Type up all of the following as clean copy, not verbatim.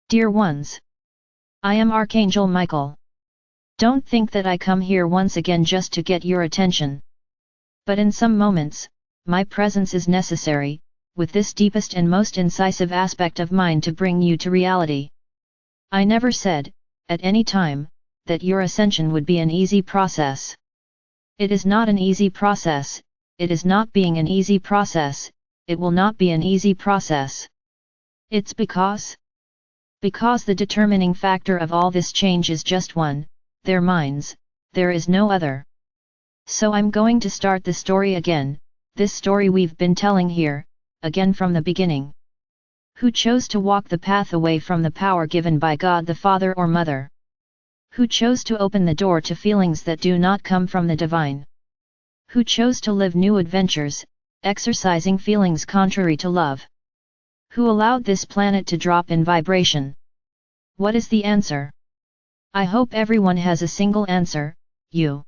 Dear ones, I am Archangel Michael. Don't think that I come here once again just to get your attention. But in some moments, my presence is necessary, with this deepest and most incisive aspect of mine to bring you to reality. I never said, at any time, that your ascension would be an easy process. It is not an easy process, it is not being an easy process, it will not be an easy process. It's because the determining factor of all this change is just one, their minds, there is no other. So I'm going to start the story again, this story we've been telling here, again from the beginning. Who chose to walk the path away from the power given by God the Father or Mother? Who chose to open the door to feelings that do not come from the divine? Who chose to live new adventures, exercising feelings contrary to love? Who allowed this planet to drop in vibration? What is the answer? I hope everyone has a single answer, you.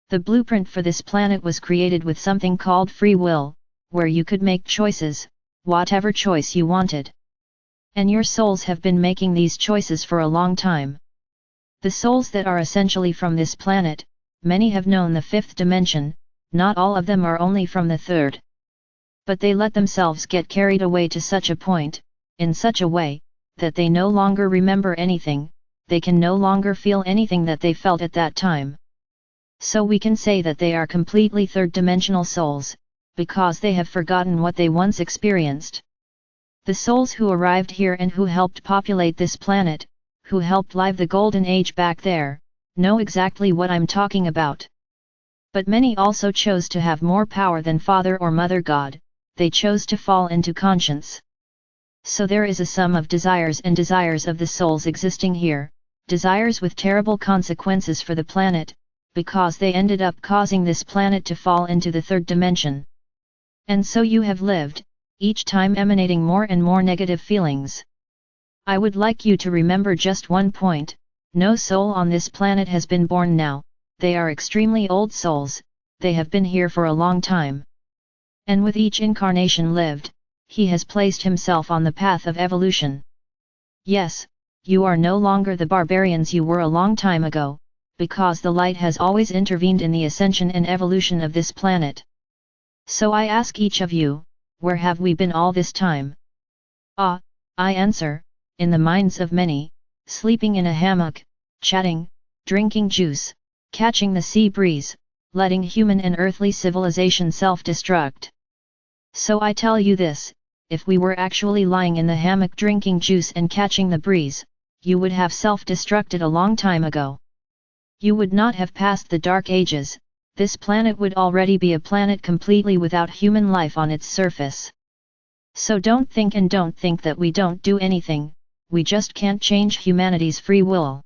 The blueprint for this planet was created with something called free will, where you could make choices, whatever choice you wanted. And your souls have been making these choices for a long time. The souls that are essentially from this planet, many have known the fifth dimension, not all of them are only from the third. But they let themselves get carried away to such a point, in such a way, that they no longer remember anything, they can no longer feel anything that they felt at that time. So we can say that they are completely third-dimensional souls, because they have forgotten what they once experienced. The souls who arrived here and who helped populate this planet, who helped live the golden age back there, know exactly what I'm talking about. But many also chose to have more power than Father or Mother God, they chose to fall into conscience. So there is a sum of desires and desires of the souls existing here, desires with terrible consequences for the planet, because they ended up causing this planet to fall into the third dimension. And so you have lived, each time emanating more and more negative feelings. I would like you to remember just one point, no soul on this planet has been born now, they are extremely old souls, they have been here for a long time. And with each incarnation lived, he has placed himself on the path of evolution. Yes, you are no longer the barbarians you were a long time ago, because the light has always intervened in the ascension and evolution of this planet. So I ask each of you, where have we been all this time? I answer, in the minds of many, sleeping in a hammock, chatting, drinking juice, catching the sea breeze, letting human and earthly civilization self-destruct. So I tell you this, if we were actually lying in the hammock drinking juice and catching the breeze, you would have self-destructed a long time ago. You would not have passed the dark ages, this planet would already be a planet completely without human life on its surface. So don't think that we don't do anything, we just can't change humanity's free will.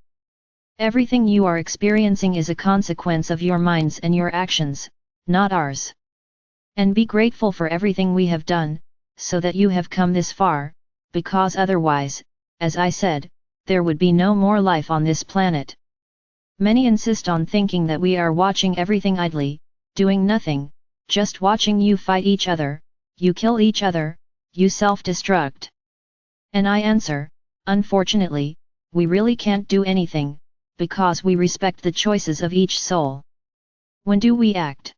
Everything you are experiencing is a consequence of your minds and your actions, not ours. And be grateful for everything we have done, so that you have come this far, because otherwise, as I said, there would be no more life on this planet. Many insist on thinking that we are watching everything idly, doing nothing, just watching you fight each other, you kill each other, you self-destruct. And I answer, unfortunately, we really can't do anything, because we respect the choices of each soul. When do we act?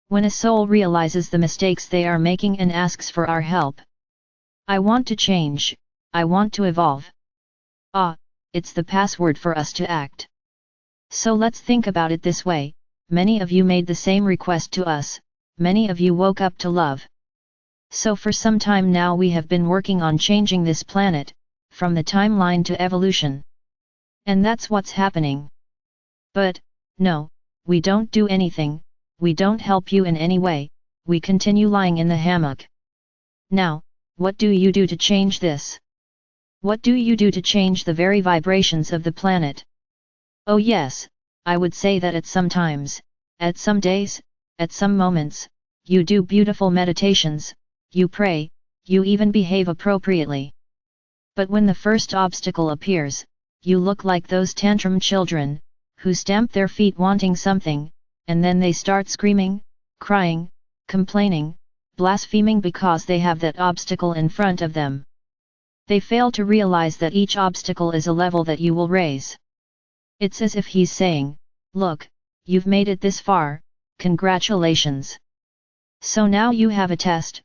When a soul realizes the mistakes they are making and asks for our help. I want to change, I want to evolve. It's the password for us to act. So let's think about it this way, many of you made the same request to us, many of you woke up to love. So for some time now we have been working on changing this planet, from the timeline to evolution. And that's what's happening. But, no, we don't do anything, we don't help you in any way, we continue lying in the hammock. Now, what do you do to change this? What do you do to change the very vibrations of the planet? Oh yes, I would say that at some times, at some days, at some moments, you do beautiful meditations, you pray, you even behave appropriately. But when the first obstacle appears, you look like those tantrum children, who stamp their feet wanting something, and then they start screaming, crying, complaining, blaspheming because they have that obstacle in front of them. They fail to realize that each obstacle is a level that you will raise. It's as if he's saying, look, you've made it this far, congratulations. So now you have a test,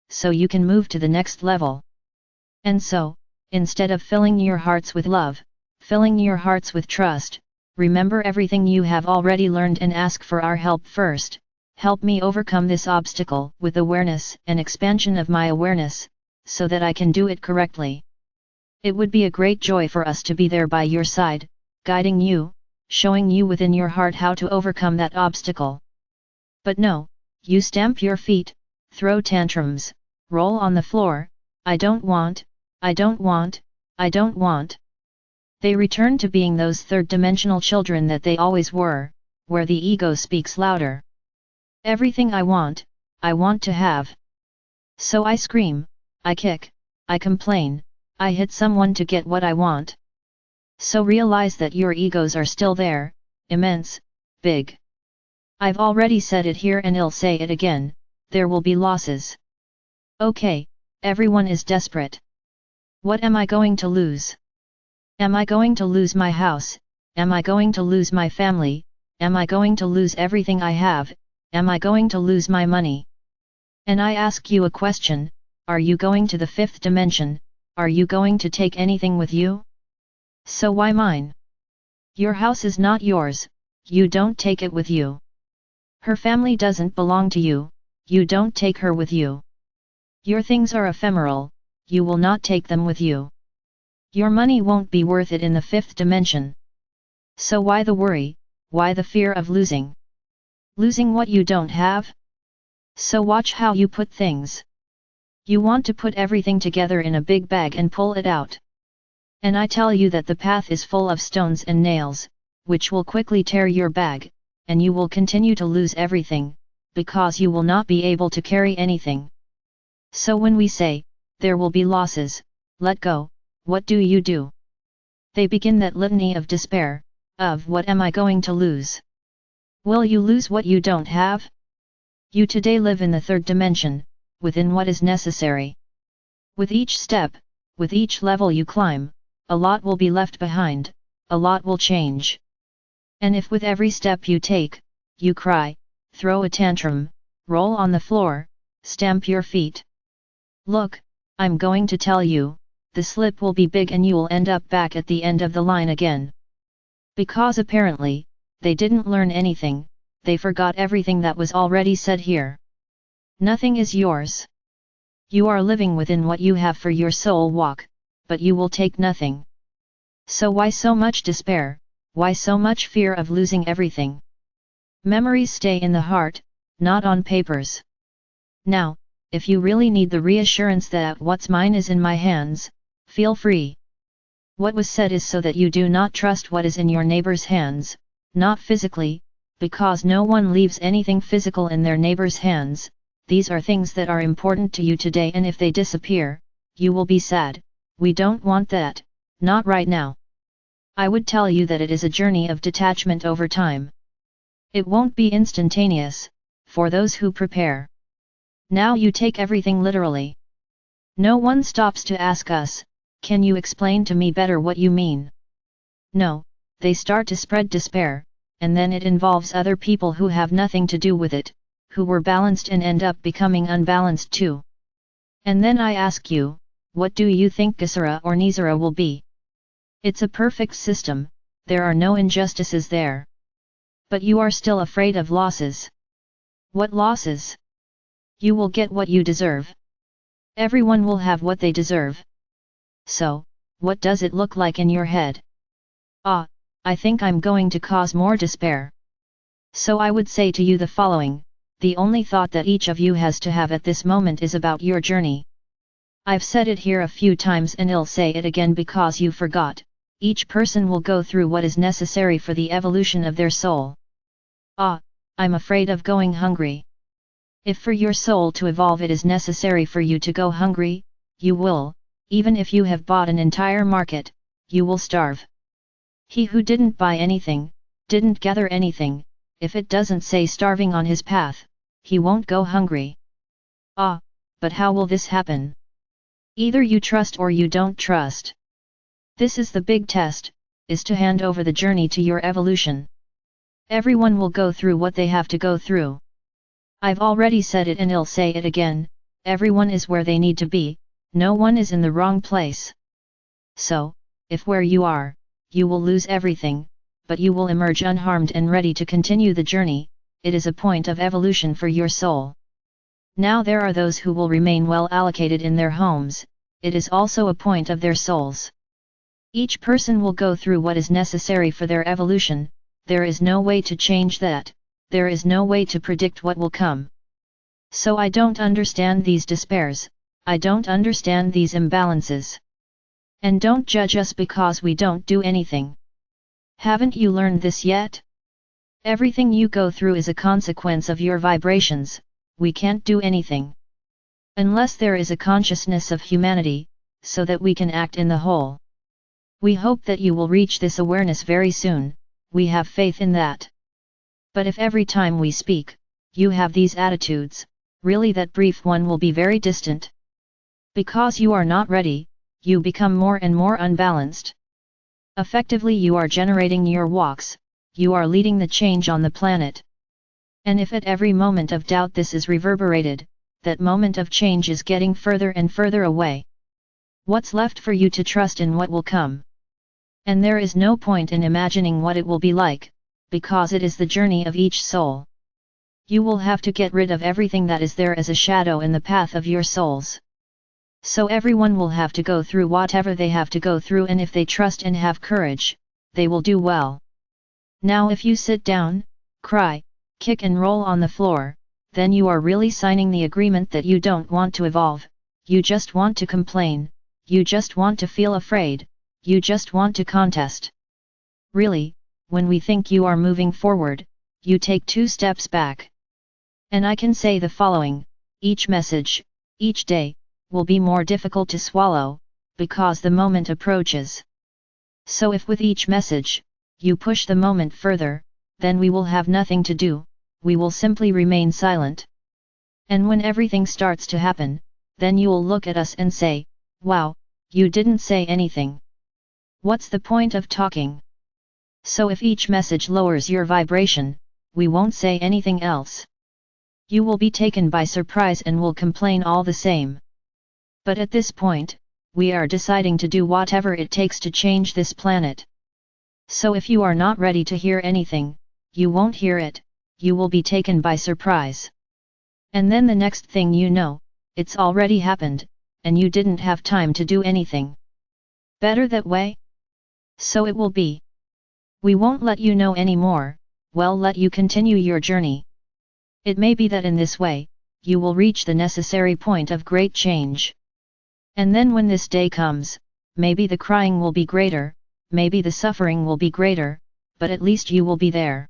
so you can move to the next level. And so, instead of filling your hearts with love, filling your hearts with trust, remember everything you have already learned and ask for our help first. Help me overcome this obstacle with awareness and expansion of my awareness, so that I can do it correctly. It would be a great joy for us to be there by your side, guiding you, showing you within your heart how to overcome that obstacle. But no, you stamp your feet, throw tantrums, roll on the floor, I don't want, I don't want, I don't want. They return to being those third-dimensional children that they always were, where the ego speaks louder. Everything I want to have. So I scream, I kick, I complain, I hit someone to get what I want. So realize that your egos are still there, immense, big. I've already said it here and I'll say it again, there will be losses. Okay, everyone is desperate. What am I going to lose? Am I going to lose my house? Am I going to lose my family? Am I going to lose everything I have? Am I going to lose my money? And I ask you a question, are you going to the fifth dimension? Are you going to take anything with you? So why mine? Your house is not yours, you don't take it with you. Her family doesn't belong to you, you don't take her with you. Your things are ephemeral, you will not take them with you. Your money won't be worth it in the fifth dimension. So why the worry, why the fear of losing? Losing what you don't have? So watch how you put things. You want to put everything together in a big bag and pull it out. And I tell you that the path is full of stones and nails, which will quickly tear your bag, and you will continue to lose everything, because you will not be able to carry anything. So when we say, there will be losses, let go, what do? They begin that litany of despair, of what am I going to lose? Will you lose what you don't have? You today live in the third dimension, within what is necessary. With each step, with each level you climb, a lot will be left behind, a lot will change. And if with every step you take, you cry, throw a tantrum, roll on the floor, stamp your feet. Look, I'm going to tell you, the slip will be big and you'll end up back at the end of the line again. Because apparently, they didn't learn anything, they forgot everything that was already said here. Nothing is yours. You are living within what you have for your soul walk, but you will take nothing. So why so much despair, why so much fear of losing everything? Memories stay in the heart, not on papers. Now, if you really need the reassurance that what's mine is in my hands, feel free. What was said is so that you do not trust what is in your neighbor's hands, not physically, because no one leaves anything physical in their neighbor's hands. These are things that are important to you today, and if they disappear, you will be sad. We don't want that, not right now. I would tell you that it is a journey of detachment over time. It won't be instantaneous, for those who prepare. Now you take everything literally. No one stops to ask us, can you explain to me better what you mean? No, they start to spread despair, and then it involves other people who have nothing to do with it, who were balanced and end up becoming unbalanced too. And then I ask you, what do you think Gesara or Nizara will be? It's a perfect system, there are no injustices there. But you are still afraid of losses. What losses? You will get what you deserve. Everyone will have what they deserve. So, what does it look like in your head? Ah, I think I'm going to cause more despair. So I would say to you the following, the only thought that each of you has to have at this moment is about your journey. I've said it here a few times and I'll say it again because you forgot, each person will go through what is necessary for the evolution of their soul. Ah, I'm afraid of going hungry. If for your soul to evolve it is necessary for you to go hungry, you will, even if you have bought an entire market, you will starve. He who didn't buy anything, didn't gather anything, if it doesn't say starving on his path, he won't go hungry. Ah, but how will this happen? Either you trust or you don't trust. This is the big test, is to hand over the journey to your evolution. Everyone will go through what they have to go through. I've already said it and I'll say it again, everyone is where they need to be, no one is in the wrong place. So, if where you are, you will lose everything, but you will emerge unharmed and ready to continue the journey, it is a point of evolution for your soul. Now there are those who will remain well allocated in their homes, it is also a point of their souls. Each person will go through what is necessary for their evolution, there is no way to change that, there is no way to predict what will come. So I don't understand these despairs, I don't understand these imbalances. And don't judge us because we don't do anything. Haven't you learned this yet? Everything you go through is a consequence of your vibrations, we can't do anything. Unless there is a consciousness of humanity, so that we can act in the whole. We hope that you will reach this awareness very soon, we have faith in that. But if every time we speak, you have these attitudes, really that brief one will be very distant. Because you are not ready, you become more and more unbalanced. Effectively you are generating your walks, you are leading the change on the planet. And if at every moment of doubt this is reverberated, that moment of change is getting further and further away. What's left for you to trust in what will come? And there is no point in imagining what it will be like, because it is the journey of each soul. You will have to get rid of everything that is there as a shadow in the path of your souls. So everyone will have to go through whatever they have to go through, and if they trust and have courage, they will do well. Now if you sit down, cry, kick and roll on the floor, then you are really signing the agreement that you don't want to evolve, you just want to complain, you just want to feel afraid, you just want to contest. Really, when we think you are moving forward, you take 2 steps back. And I can say the following, each message, each day, will be more difficult to swallow, because the moment approaches. So if with each message, you push the moment further, then we will have nothing to do, we will simply remain silent. And when everything starts to happen, then you will look at us and say, wow, you didn't say anything. What's the point of talking? So if each message lowers your vibration, we won't say anything else. You will be taken by surprise and will complain all the same. But at this point, we are deciding to do whatever it takes to change this planet. So if you are not ready to hear anything, you won't hear it, you will be taken by surprise. And then the next thing you know, it's already happened, and you didn't have time to do anything. Better that way? So it will be. We won't let you know anymore, we'll let you continue your journey. It may be that in this way, you will reach the necessary point of great change. And then when this day comes, maybe the crying will be greater, maybe the suffering will be greater, but at least you will be there.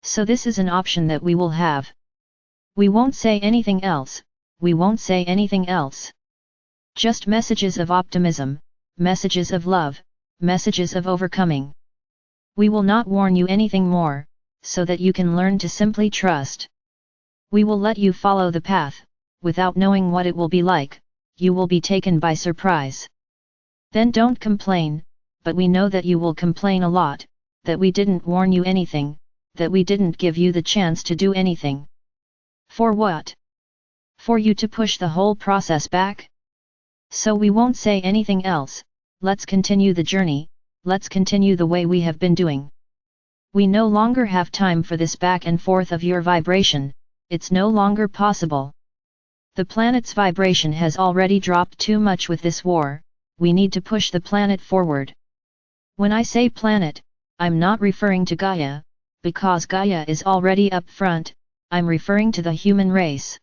So this is an option that we will have. We won't say anything else, we won't say anything else. Just messages of optimism, messages of love, messages of overcoming. We will not warn you anything more, so that you can learn to simply trust. We will let you follow the path, without knowing what it will be like, you will be taken by surprise. Then don't complain, but we know that you will complain a lot, that we didn't warn you anything, that we didn't give you the chance to do anything. For what? For you to push the whole process back? So we won't say anything else, let's continue the journey, let's continue the way we have been doing. We no longer have time for this back and forth of your vibration, it's no longer possible. The planet's vibration has already dropped too much with this war, we need to push the planet forward. When I say planet, I'm not referring to Gaia, because Gaia is already up front, I'm referring to the human race.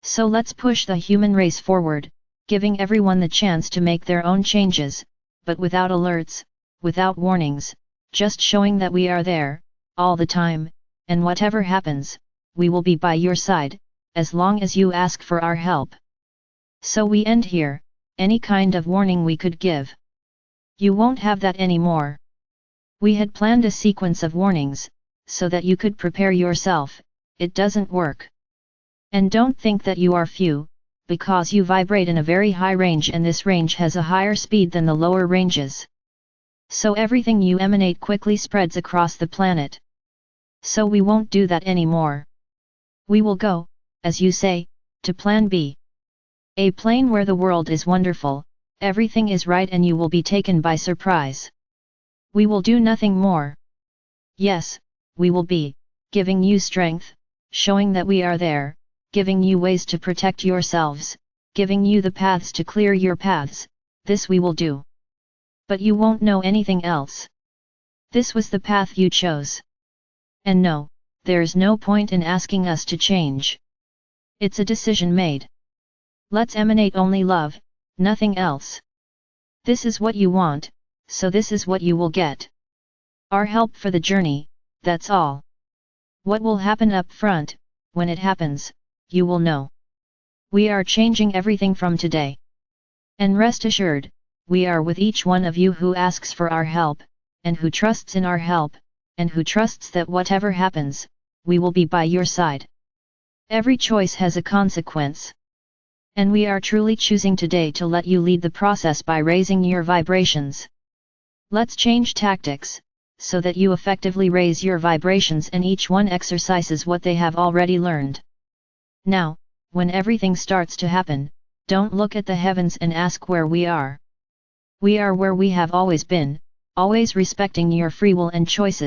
So let's push the human race forward, giving everyone the chance to make their own changes, but without alerts, without warnings, just showing that we are there, all the time, and whatever happens, we will be by your side, as long as you ask for our help. So we end here, any kind of warning we could give. You won't have that anymore. We had planned a sequence of warnings, so that you could prepare yourself, it doesn't work. And don't think that you are few, because you vibrate in a very high range, and this range has a higher speed than the lower ranges. So everything you emanate quickly spreads across the planet. So we won't do that anymore. We will go, as you say, to plan B. A plane where the world is wonderful, everything is right, and you will be taken by surprise. We will do nothing more. Yes, we will be giving you strength, showing that we are there, giving you ways to protect yourselves, giving you the paths to clear your paths. This we will do. But you won't know anything else. This was the path you chose. And no, there's no point in asking us to change. It's a decision made. Let's emanate only love, nothing else. This is what you want, so this is what you will get. Our help for the journey, that's all. What will happen up front, when it happens, you will know. We are changing everything from today. And rest assured, we are with each one of you who asks for our help, and who trusts in our help, and who trusts that whatever happens, we will be by your side. Every choice has a consequence. And we are truly choosing today to let you lead the process by raising your vibrations. Let's change tactics, so that you effectively raise your vibrations and each one exercises what they have already learned. Now, when everything starts to happen, don't look at the heavens and ask where we are. We are where we have always been, always respecting your free will and choices.